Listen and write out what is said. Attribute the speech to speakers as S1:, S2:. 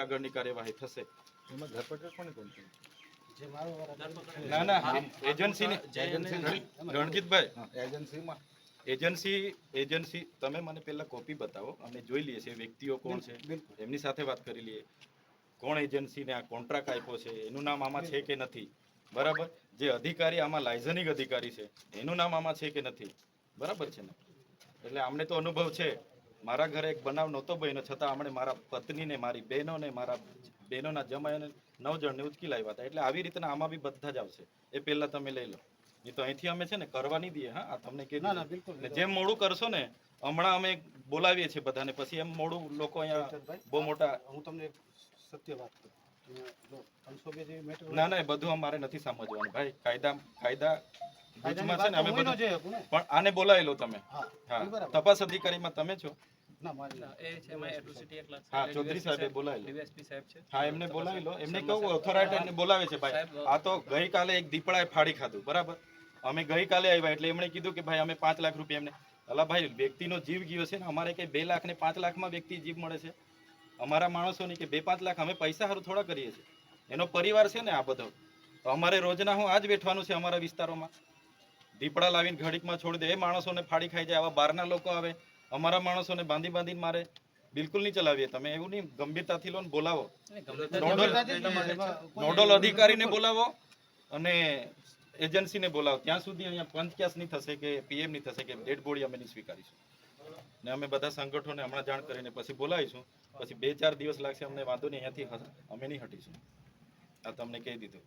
S1: આગળની કાર્યવાહી થશે.
S2: એમાં ધરપકડ કોને કોણ છે?
S1: ના ના એજન્સીની રણજીતભાઈ
S2: એજન્સીમાં
S1: એજન્સી તમે મને પહેલા કોપી બતાવો, અમે જોઈ લઈએ છીએ વ્યક્તિઓ કોણ છે, એમની સાથે વાત કરી લઈએ કોણ એજન્સીને આ કોન્ટ્રાક્ટ આપ્યો છે, એનું નામ આમાં છે કે નથી, બરાબર. જે અધિકારી આમાં લાયઝનિક અધિકારી છે એનું નામ આમાં છે કે નથી, બરાબર છે ને. એટલે અમને તો અનુભવ છે, મારા ઘરે એક બનાવ નહોતો બન્યો છતાં અમને મારા પત્નીને, મારી બહેનોને, મારા બહેનોના જમાઈને 9 જણને ઉચકી લાવ્યા હતા. એટલે આવી રીતના આમાં બી બધા જ આવશે. એ પહેલા તમે લઈ લો, એ તો અહીંથી અમે છે ને કરવા નહીં દઈએ. હા, આ તમને કીધું. જેમ મોડું કરશો ને, હમણાં અમે બોલાવીએ છીએ બધાને, પછી એમ મોડું લોકો અહીંયા બહુ મોટા.
S2: હું તમને સત્ય વાત કરું,
S1: ના ના, એ બધું અમારે નથી સમજવાનું ભાઈ. કાયદા ભુજમાં છે ને, અમે બધું. પણ આને બોલાવી લો તમે. હા, તપાસ અધિકારીમાં તમે છો. હા, ચૌધરી સાહેબ બોલાવી લો. હા, એમને બોલાવી લો. એમને કહું ઓથોરાઇટી બોલાવે છે ભાઈ. આ તો ગઈકાલે એક દીપડાએ ફાડી ખાધું, બરાબર. અમે ગઈકાલે આવ્યા એટલે એમણે કીધું કે ભાઈ અમે 5 લાખ રૂપિયા એમને. અલા ભાઈ, વ્યક્તિનો જીવ ગયો છે ને, અમારે કઈ 2 લાખ ને 5 લાખમાં વ્યક્તિ જીવ મળે છે? અમારા માણસોની કે 2-5 લાખ અમે પૈસા સારું થોડા કરીએ છીએ. એનો પરિવાર છે ને આ બધો. તો અમારે રોજના હું આજ બેઠવાનું છે અમારા વિસ્તારોમાં. દીપડા લાવીને ઘડીકમાં છોડી દે, એ માણસોને ફાડી ખાઈ જાય. આવા બહારના લોકો આવે, અમારા માણસોને બાંધીને મારે. બિલકુલ નહીં ચલાવીએ. તમે એવું નહીં, ગંભીરતાથી લો ને બોલાવો. નોડલ અધિકારીને બોલાવો અને એજન્સીને બોલાવો. ત્યાં સુધી અહીંયા પંચક્યાસ નહીં થશે કે પીએમ નહીં થશે કે ડેડ બોડી અમે નહીં સ્વીકારીશું. ને અમે બધા સંગઠનોને હમણાં જાણ કરીને પછી બોલાવીશું. પછી 2-4 દિવસ લાગશે અમને, વાંધો નહીં, અહીંયાથી અમે નહીં હટીશું. આ તમને કહી દીધું.